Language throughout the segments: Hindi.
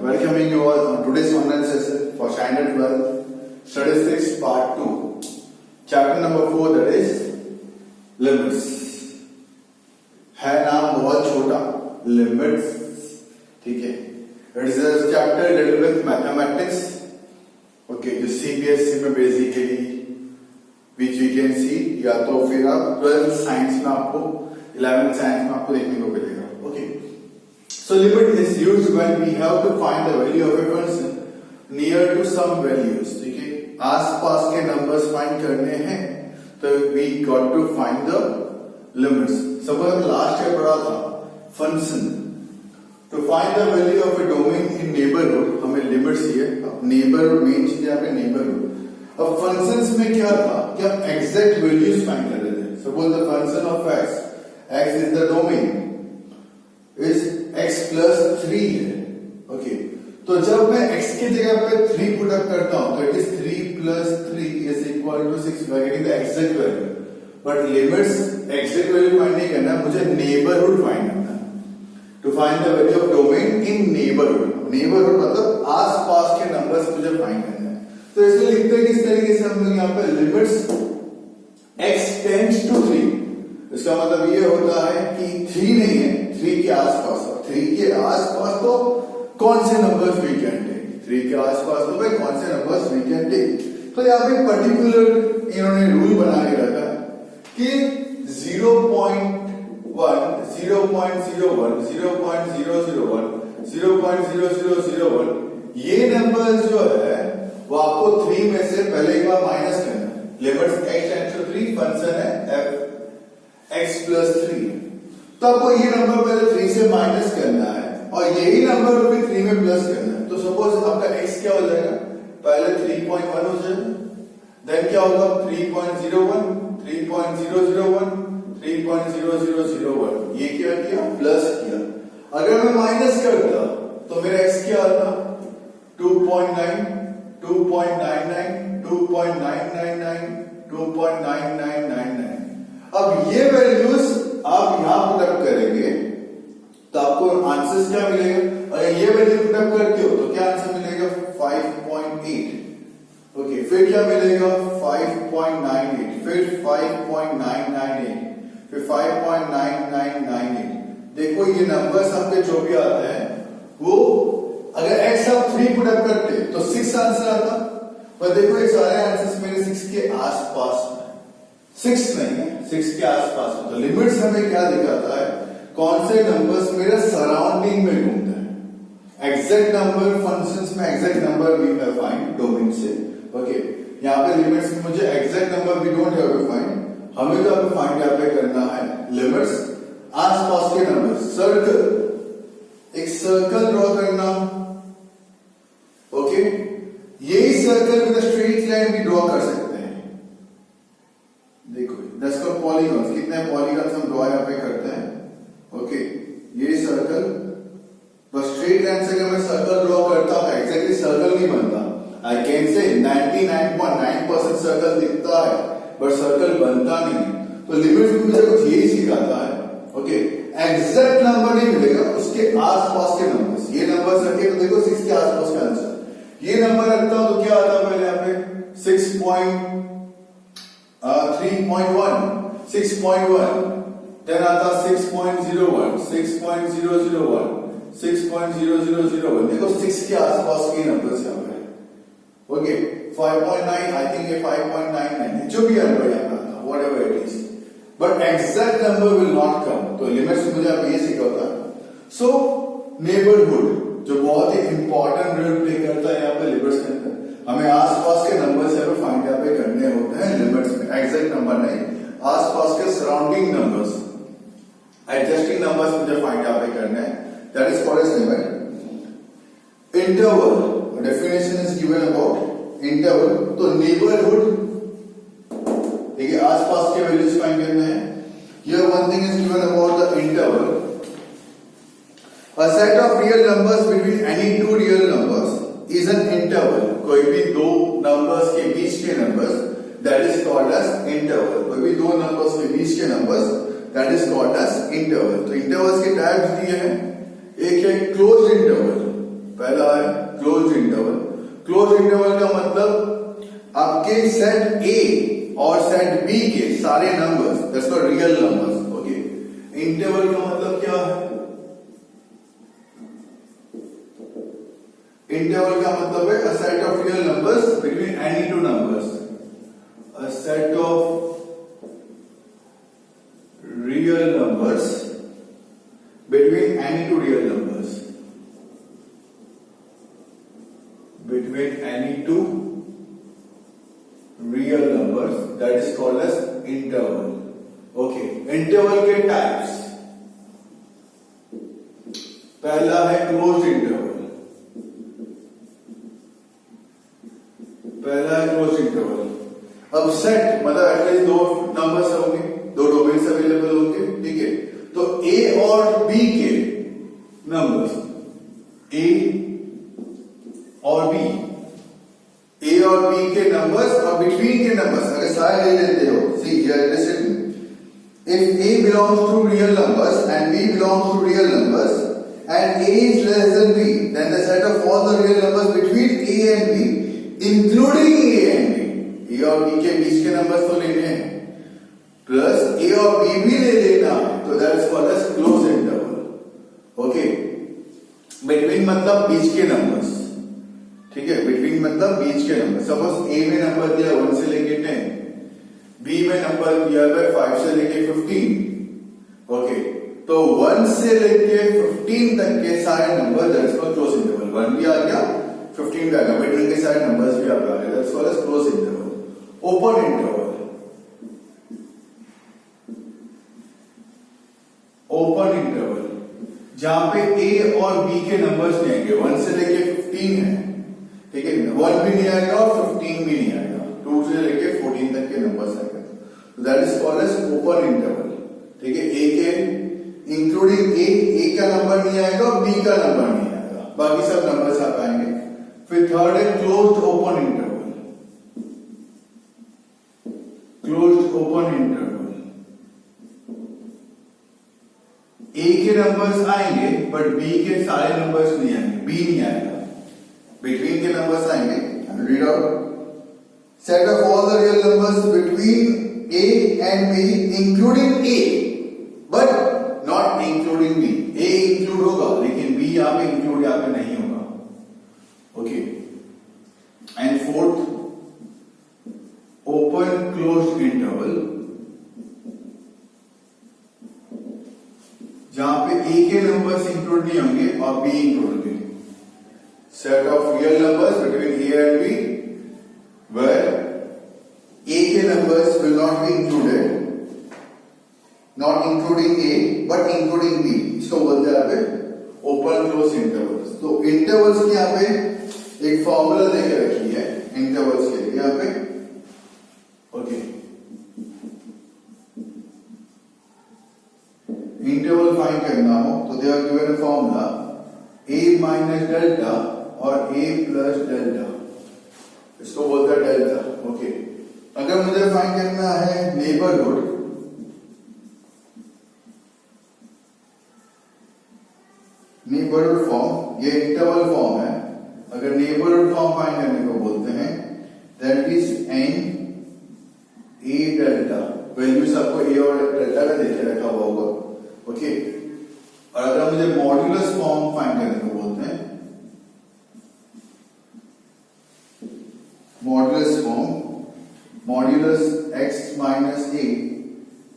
welcoming you all on today's online session for Standard 12, Statistics Part 2, Chapter number 4, that is Limits. है नाम बहुत छोटा, Limits, ठीक है. It is a chapter related with mathematics. Okay, जो CBSE में basically which we can see, या तो फिर आप 12th साइंस में आपको 11th साइंस में आपको देखने को मिलेगा. Okay. So limit is used when we have to find the value of a function near to some values. ठीक है, आसपास के numbers find करने हैं तो we got to find the limits. Suppose last year पढ़ा था function. To find the value of a domain in neighborhood हमें limits चाहिए. अब neighborhood main चीज यहाँ पे neighborhood. अब functions में क्या था कि हम exact values find कर रहे थे. Suppose the function of x is the domain is x plus 3 है. ओके, तो जब मैं x की जगह पे 3 पुट अप करता हूं तो it is 3 plus 3 is equal to 6 by getting the exact value. But limits exact value find नहीं करना, मुझे नेबरहुड फाइंड करना है. To find the value of domain in neighbourhood. Neighbourhood मतलब आसपास के नंबर्स मुझे फाइंड करना है. तो इसलिए लिखते हैं किस तरीके से हम लोग यहाँ पे लिमिट्स x टेंड्स टू 3. इसका मतलब ये होता है कि 3 नहीं है, 3 के आसपास. 3 के आसपास तो कौन से नंबर्स वी कैन टेक. 3 के आसपास तो भाई कौन से नंबर्स वी कैन टेक. तो यहाँ पे पर्टिकुलर इन्होंने रूल बना के रखा है कि 0.1, 0.01, 0.001, 0.0001 ये नंबर जो है वो आपको 3 में से पहले एक बार माइनस करना है. Limits x tends to 3, function है f x plus 3. तो आपको ये नंबर पहले 3 से माइनस करना है और यही नंबर भी 3 में प्लस करना है. तो सपोज आपका x क्या हो जाएगा, पहले 3.1 हो जाएगा, देन क्या होगा 3.01, 3.001, 3.0001. ये क्या किया, प्लस किया. अगर मैं माइनस करता तो मेरा x क्या आता, 2.9, 2.99, 2.999, 2.9999. अब ये वैल्यूज आप यहां पुटअप करेंगे तो आपको आंसर क्या मिलेगा. अगर ये वैल्यू पुटअप करते हो तो क्या आंसर मिलेगा, 5.8. ओके, फिर क्या मिलेगा, 5.98, फिर 5.998, फिर 5.9998. देखो ये नंबर्स आपके जो भी आते हैं वो अगर x आप 3 पुटअप करते तो 6 आंसर आता. पर देखो ये सारे आंसर्स मेरे 6 के आसपास है, 6 नहीं है, 6 के आसपास. तो लिमिट्स हमें क्या दिखाता है, कौन से नंबर्स मेरे सराउंडिंग में घूमते हैं. एग्जैक्ट नंबर फंक्शंस में exact number we have find domain से. ओके, यहाँ पे लिमिट्स में मुझे exact number we don't have to find. हमें तो अभी फाइंड यहाँ पे करना है लिमिट्स आसपास के नंबर. सर्कल, एक सर्कल ड्रॉ करना. ओके, यही सर्कल विद स्ट्रेट लाइन भी ड्रॉ कर सकते हैं. देखो दैट्स कॉल्ड पॉलीगॉन्स. कितने पॉलीगॉन्स हम ड्रॉ यहाँ पे करते हैं. ओके, ये सर्कल बस स्ट्रेट लाइन से अगर मैं सर्कल ड्रॉ करता हूं एग्जैक्टली सर्कल नहीं बनता. आई कैन से 99.9% सर्कल दिखता है बट सर्कल बनता नहीं. तो लिमिट्स में मुझे कुछ यही सिखाता है. ओके, एग्जैक्ट नंबर नहीं मिलेगा, उसके आसपास के नंबर्स. ये नंबर रखे तो देखो 6 के आसपास का आंसर. ये नंबर रखता हूं तो क्या आता है पहले यहाँ पे 3.1, 6.1, देन आता 6.01, 6.001, 6.0001. देखो 6 के आसपास के नंबर्स यहाँ पे. ओके, 5.9, आई थिंक ये 5.99 जो भी नंबर यहाँ पे आता, whatever it is, but exact number will not come. तो लिमिट्स मुझे अब ये सिखाता है. सो नेबरहुड जो बहुत ही इंपॉर्टेंट रोल प्ले करता है यहाँ पे लिमिट्स के अंदर. हमें आसपास के नंबर से फाइंड यहाँ पे करने होते हैं लिमिट्स में. एग्जैक्ट नंबर नहीं, आसपास के सराउंडिंग नंबर्स, एडजस्टिंग नंबर्स मुझे फाइंड यहाँ पे करने हैं. That is called age limit. Interval, definition is given about interval. तो नेबरहुड, ठीक है, आसपास के वैल्यूज फाइंड करने हैं. Here one thing is given about the interval. A set of real numbers between any two real numbers is an interval. कोई भी दो नंबर्स के बीच के numbers, that is called as interval. कोई भी दो नंबर्स के बीच के numbers, that is called as interval. तो इंटरवल्स के टाइप्स दिए हैं. एक है क्लोज्ड इंटरवल, पहला है क्लोज्ड इंटरवल। क्लोज्ड इंटरवल का मतलब आपके सेट ए और सेट बी के सारे numbers, that's called real numbers. Okay, interval का मतलब क्या है? इंटरवल का मतलब है a set of real numbers between any two numbers, a set of real numbers between any two real numbers, between any two real numbers, that is called as interval. Okay, interval के types, पहला है closed interval, पहला है क्लोज इंटरवल। अब सेट मतलब एटलीस्ट दो नंबर्स होंगे, दो डोमेन्स अवेलेबल होंगे, ठीक है। तो ए और बी के नंबर्स, ए और बी के नंबर्स और बिटवीन के नंबर्स अगर सारे ले लेते हो, see here listen, if A belongs to real numbers and B belongs to real numbers and A is less than B, then the set of all the real numbers between A and B including A and B, A और बी के बीच के नंबर्स तो लेने हैं प्लस ए और बी भी ले लेना है, तो that's called as close interval. Okay, between मतलब बीच के नंबर्स, ठीक है, बिटवीन मतलब बीच के नंबर। सपोज ए में नंबर दिया 1 से लेके 10, बी में नंबर दिया है 5 से लेके 15। ओके, तो 1 से लेके 15 तक के सारे number that's called close interval. 1 भी आ गया, 15 भी आ गया, बिटवीन के सारे नंबर्स भी आ गए, that's called as close interval. Open interval, open interval जहां पे ए और बी के नंबर्स नहीं आएंगे, 1 से लेके 15 है, ठीक है, 1 भी नहीं आएगा और 15 भी नहीं आएगा, 2 से लेके 14 तक के नंबर्स आएंगे, तो that is called as open interval. ठीक है, ए के इंक्लूडिंग ए का नंबर नहीं आएगा और बी का नंबर नहीं आएगा, बाकी सब नंबर्स आ पाएंगे। फिर थर्ड है closed open interval, closed open interval, A के नंबर्स आएंगे बट बी के सारे नंबर्स नहीं आएंगे, बी नहीं आएगा, बिटवीन के नंबर्स आएंगे। Read out, set of all the real numbers between A and B including A but not including b. A include होगा लेकिन बी यहां पे इंक्लूड यहां पे नहीं होगा। Okay, and fourth open closed interval, जहां पे ए के नंबर्स इंक्लूड नहीं होंगे और बी इंक्लूड होंगे। Set of real numbers between A and B where A के numbers will not be included, not including A but including B, इसको बोलते हैं यहाँ पे ओपन क्लोज इंटरवल्स। तो इंटरवल्स की यहाँ पे एक फॉर्मूला देके रखी है इंटरवल्स के लिए यहाँ पे। ओके, इंटरवल फाइंड करना हो तो they are given a formula a minus delta और a प्लस डेल्टा, इसको बोलते हैं डेल्टा। ओके, अगर मुझे फाइंड करना है नेबरहुड, नेबरहुड फॉर्म, ये इंटरवल फॉर्म है। अगर नेबरहुड फॉर्म फाइंड करने को बोलते हैं that is n a delta, values आपको a और डेल्टा का देखे रखा हुआ होगा। ओके, और अगर मुझे मॉड्यूलस फॉर्म फाइंड करने को बोलते हैं, modulus form, modulus x minus a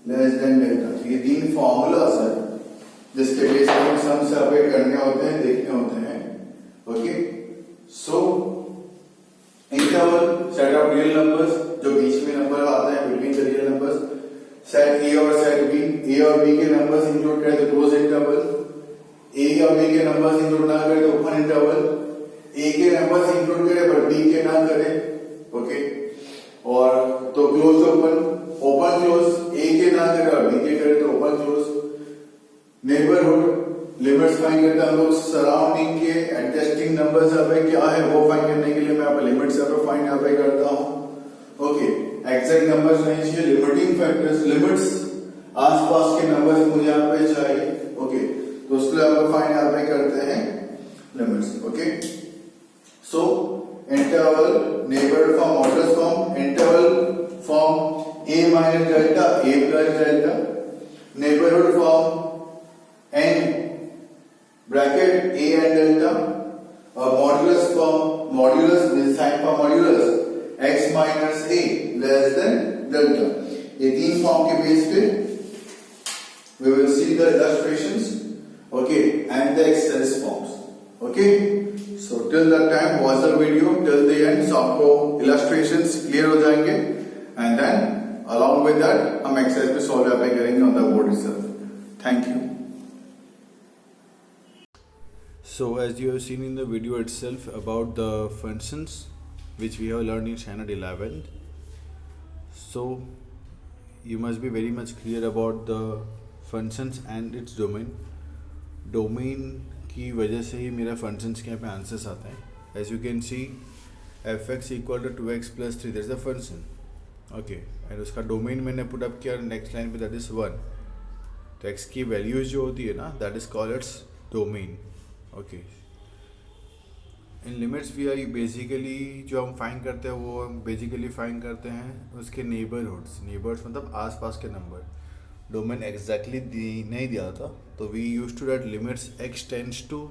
less than delta. ये 3 फॉर्मूलास है जिसके बेस पर सम सेपरेट करने होते हैं, देखने होते हैं। Okay, so interval set of real numbers, जो बीच में नंबर आते हैं between the real numbers, set ए और सेट बी, ए और बी के नंबर्स इंक्लूड करें तो क्लोज इंटरवल, ए और बी के नंबर्स इंक्लूड ना करें तो ओपन इंटरवल, ए के नंबर्स इंक्लूड करें बट बी के ना करें, ओके, और तो क्लोज ओपन, ओपन क्लोज, ए के ना करें और बी के करें तो open close. Neighbourhood limits find करते हैं हम लोग, सराउंडिंग के एडजस्टिंग नंबर्स यहाँ पे क्या है वो फाइंड करने के लिए मैं यहाँ पे लिमिट्स यहाँ पे फाइंड यहाँ पे करता हूँ। ओके, एग्जैक्ट नंबर्स नहीं चाहिए, लिमिटिंग फैक्टर्स, लिमिट्स, आसपास के नंबर्स मुझे यहाँ पे चाहिए। ओके, तो उसके लिए हम लोग फाइंड यहाँ पे करते हैं limits. Okay. So interval, neighborhood form, modulus form, interval form a minus delta, a plus delta, neighborhood form n bracket a and delta, or modulus form, modulus with sign for modulus x minus a less than delta. ये तीन फॉर्म के बेस पे we will see the illustrations, okay, and the exercise forms. Okay, so till that time watch the video till the end, so आपको illustrations clear हो जाएंगे, and then along with that हम exercise पे solve अप्लाई करेंगे on the board itself. Thank you. So as you have seen in the video itself about the functions which we have learned in standard 11, so you must be very much clear about the functions and its domain. Domain की वजह से ही मेरा functions के यहाँ पे आंसर्स आता है. As you can see, f(x) equal to 2x plus 3, that is the function. Okay, and उसका domain मैंने put up किया next line पे, that is 1. तो x की values जो होती है ना, that is called its domain. Okay. In limits भी आई बेसिकली जो हम फाइंड करते हैं वो हम बेसिकली फाइंड करते हैं उसके नेबरहुड्स. नेबर्स मतलब आसपास के नंबर. डोमेन एग्जैक्टली नहीं दिया था, तो we use to that limits x tends to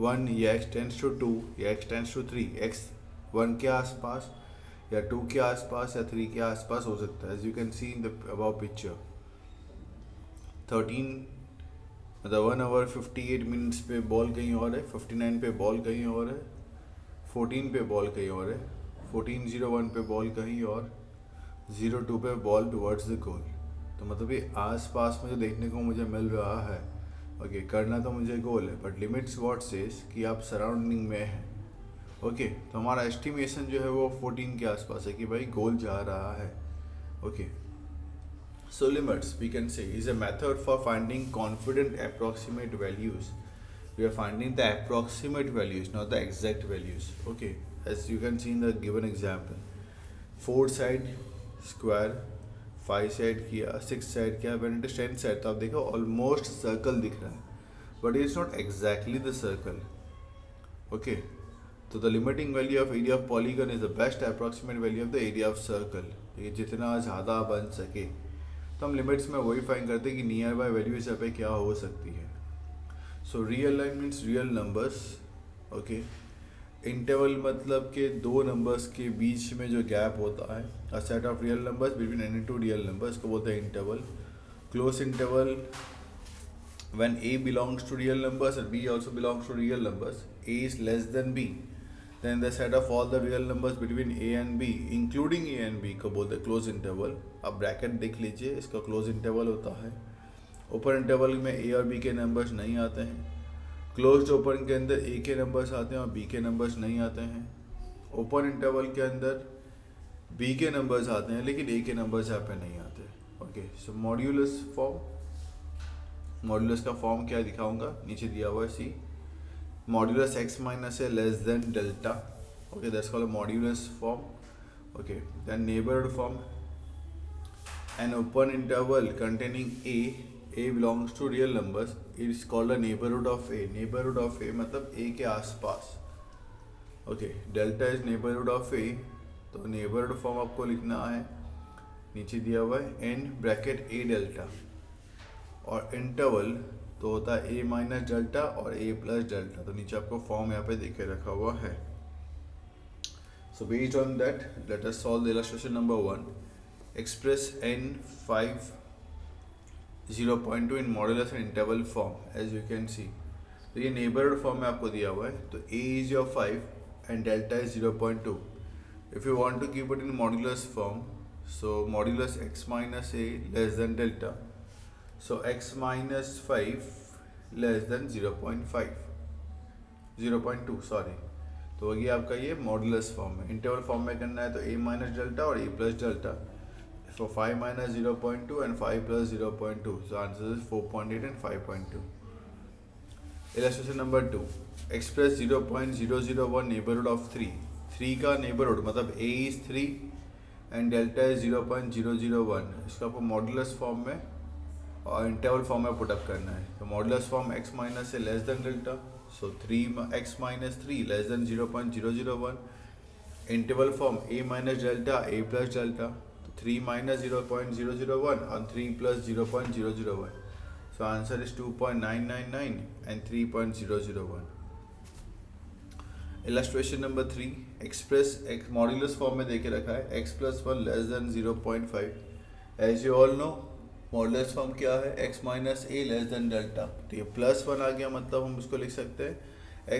1 या x टेंड्स टू 2 या x टेंड्स टू 3. x 1 के आसपास या 2 के आसपास या 3 के आसपास हो सकता है. As you can see in the about picture 13 मतलब 1 आवर 58 मिनट्स पे बॉल कहीं और है, 59 पे बॉल कहीं और है, 14 पे बॉल कहीं और है, 14:01 पे बॉल कहीं और, 02 पे बॉल टुवर्ड्स द गोल. तो मतलब ये आस पास में जो देखने को मुझे मिल रहा है, ओके, करना तो मुझे गोल है, बट लिमिट्स व्हाट सेज कि आप सराउंडिंग में हैं. ओके, तो हमारा एस्टिमेशन जो है वो 14 के आसपास है कि भाई गोल जा रहा है. Okay, so limits we can say is a method for finding confident approximate values. We are finding the approximate values, not the exact values. Okay, as you can see in the given example, 4 side square, 5 side किया, 6 side किया, when it is 10 side तो आप देखो almost circle दिख रहा है, but it is not exactly the circle. Okay, so the limiting value of area of polygon is the best approximate value of the area of circle. ये जितना ज़्यादा बन सके, तो हम लिमिट्स में वही फाइंड करते हैं कि नियर बाय वैल्यू इस पे क्या हो सकती है. So real line means real numbers. Okay, interval मतलब कि दो नंबर्स के बीच में जो गैप होता है, a set of real numbers between any two real numbers को बोलते हैं interval. Close interval when a belongs to real numbers and b also belongs to real numbers, a is less than b, then the set of all the real numbers between a and b including a and b को बोलते हैं क्लोज इंटरवल. आप ब्रैकेट देख लीजिए, इसका क्लोज इंटरवल होता है. ओपन इंटरवल में a और b के नंबर्स नहीं आते हैं. क्लोज्ड ओपन के अंदर a के नंबर्स आते हैं और b के नंबर्स नहीं आते हैं. ओपन इंटरवल के अंदर b के नंबर्स आते हैं लेकिन a के नंबर्स यहाँ पे नहीं आते. ओके, सो मॉड्यूलस फॉर्म, मॉड्यूलस का फॉर्म क्या दिखाऊंगा, नीचे दिया हुआ है सी. Modulus x minus a less than delta. Okay, that's called a modulus form. Okay, then neighborhood form. An open interval containing a belongs to real numbers. It is called a neighborhood of a. Neighborhood of a मतलब a के आसपास. Okay, delta is neighborhood of a. तो neighborhood form आपको लिखना है, नीचे दिया हुआ है n bracket a delta. और इंटरवल तो होता है a माइनस डेल्टा और a प्लस डेल्टा. तो नीचे आपको फॉर्म यहाँ पे देखे रखा हुआ है. So based on that let us solve the illustration number 1. Express n 5 0.2 in modulus and interval form. As you can see, तो ये नेबरहुड फॉर्म में आपको दिया हुआ है. तो a is your 5 and delta is 0.2. If you want to keep it in modulus form, so modulus x minus a less than delta. So x minus 5 less than 0.2 sorry. तो ये आपका ये मॉडुलस फॉर्म है. इंटरवल फॉर्म में करना है तो a माइनस डेल्टा और a plus delta. So 5 minus 0.2 and 5 plus 0.2. So answer is 4.8 and 5.2. Illustration number 2. Express 0.001 neighborhood of 3. 3 का neighborhood मतलब a is 3 and delta is 0.001. इसको आपको मॉडुलस फॉर्म में और इंटरवल फॉर्म में पुटअप करना है. तो मॉडुलस फॉर्म x माइनस से less than delta. So 3x minus 3 less than 0.001. Interval form a minus delta, a plus delta. 3 minus 0.001 and 3 plus 0.001. So answer is 2.999 and 3.001. Illustration number 3. Express x modulus form में देके रखा है x plus 1 less than 0.5. As you all know, modulus form क्या है x माइनस ए लेस देन डेल्टा. तो ये प्लस 1 आ गया, मतलब हम इसको लिख सकते हैं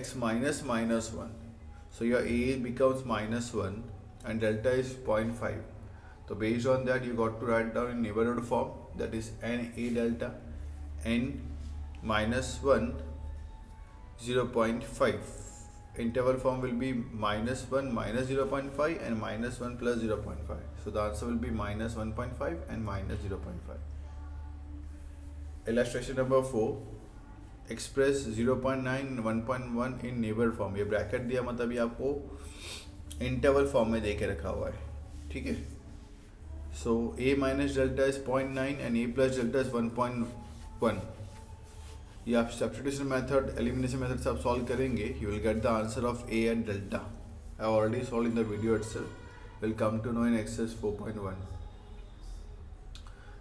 x minus minus 1. So your a becomes minus 1 and delta is 0.5. So based on that, you got to write down in neighborhood form, that is n a delta n minus 1 0.5. Interval form will be minus 1 minus 0.5 and minus 1 plus 0.5. So the answer will be minus 1.5 and minus 0.5. Illustration number 4. Express 0.9 1.1 in neighbor form. ये ब्रैकेट दिया, मतलब ये आपको इंटरवल फॉर्म में देके रखा हुआ है. ठीक है. So a minus delta is 0.9 and a plus delta is 1.1. ये आप सब्स्टिट्यूशन मेथड, एलिमिनेशन मेथड से आप सॉल्व करेंगे, you will get the answer of a and delta. I have already solved in the video itself. We'll come to know in exercise 4.1.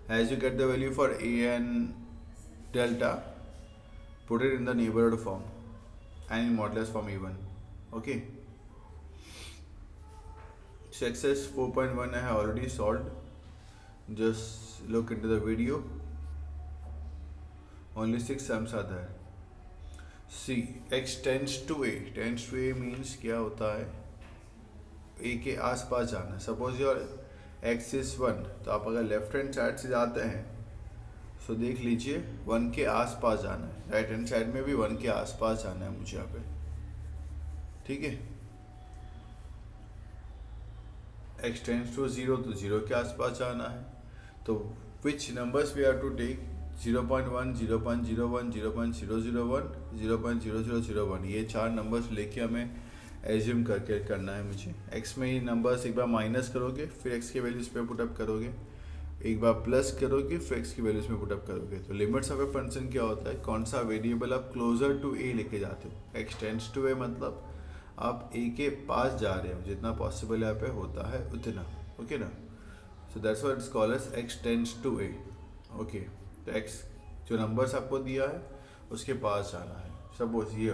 As you get the value for a and delta, put it in the neighborhood form and in modulus form even. Okay. So exercise 4.1 I have already solved. Just look into the video. Only 6 sums are there. See, x tends to a. Tends to a means क्या होता है, a के आस पास जाना. सपोज योर x is 1, तो आप अगर लेफ्ट हैंड साइड से जाते हैं तो देख लीजिए 1 के आस पास जाना है. राइट हैंड साइड में भी 1 के आस पास जाना है मुझे यहाँ पे. ठीक है. x tends to 0, तो 0 के आस पास जाना है. तो which numbers we have to take? 0.1, 0.01, 0.001, 0.0001. ये 4 नंबर्स लेके हमें एज्यूम करके करना है मुझे. x में ये नंबर्स एक बार माइनस करोगे, फिर x के वैल्यूज पे पुटअप करोगे, एक बार प्लस करोगे, फिर x की वैल्यूज में पुटअप करोगे. तो लिमिट्स ऑफ ए फंक्शन क्या होता है, कौन सा वेरिएबल आप क्लोजर टू a लेके जाते हो. x टेंड्स टू a मतलब आप a के पास जा रहे हो, जितना पॉसिबल यहाँ पे होता है उतना. ओके ना. So that's what it's called as x tends to a. Okay. तो x जो नंबर्स आपको दिया है उसके पास जाना है. सपोज ये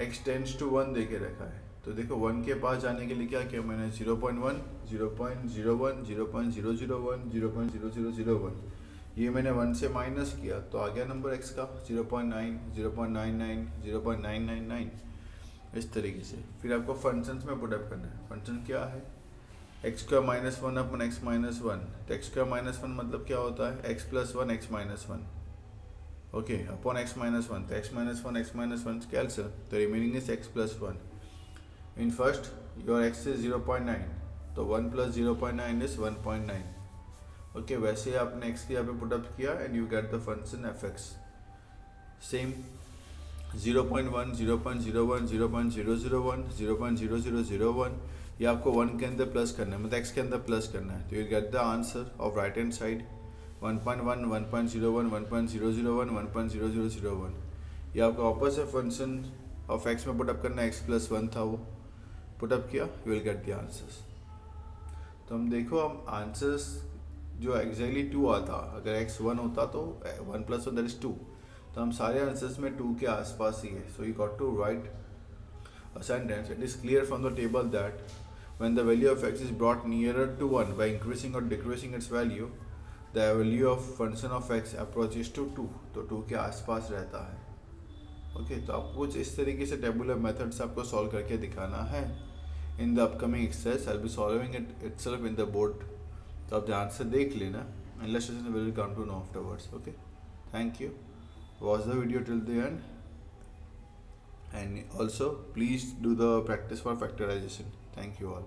x टेंड्स टू 1 दे के रखा है, तो देखो 1 के पास जाने के लिए क्या किया मैंने, 0.1, 0.01, 0.001, 0.0001. ये मैंने 1 से माइनस किया तो आ गया नंबर x का 0.9, 0.99, 0.999. इस तरीके से फिर आपको फंक्शंस में पुटअप करना है. फंक्शन क्या है, एक्स स्क्वायर माइनस 1 अपन एक्स माइनस 1. तो एक्स स्क्वायर माइनस 1 मतलब क्या होता है, x plus 1 x minus 1. Okay. Upon x minus 1, तो एक्स माइनस 1 कैंसिल, तो remaining is x plus 1. In first your x is 0.9, तो 1 प्लस 0.9 इज 1.9. ओके. वैसे आपने एक्स के यहाँ पे पुटअप किया and you get the function F x. Same 0.1, 0.01, 0.001, 0.0001 ये आपको 1 के अंदर प्लस करना है, मतलब x के अंदर प्लस करना है. तो you get the answer of right hand side 1.1, 1.01, 1.001, 1.0001. ये आपका ऑपोजिट फंक्शन ऑफ x में पुटअप करना है. x प्लस 1 था, वो पुटअप किया, you will get the answers. तो हम देखो, हम आंसर्स जो एग्जैक्टली 2 आता, अगर x 1 होता तो 1 प्लस 1 दैट इज 2. तो हम सारे आंसर्स में 2 के आसपास ही है. So you got to write a sentence. It is clear from the table that when the value of x is brought nearer to 1 by increasing or decreasing its value, the value of function of x approaches to 2. तो 2 के आसपास रहता है. ओके. तो आपको कुछ इस तरीके से टेबुलर मेथड से आपको सॉल्व करके दिखाना है. In the upcoming exercise I will be solving it itself in the board. तो आप ध्यान से देख लेना. Illustration will come to know afterwards. Okay. Thank you. Watch the video till the end. And also please do the practice for factorization. Thank you all.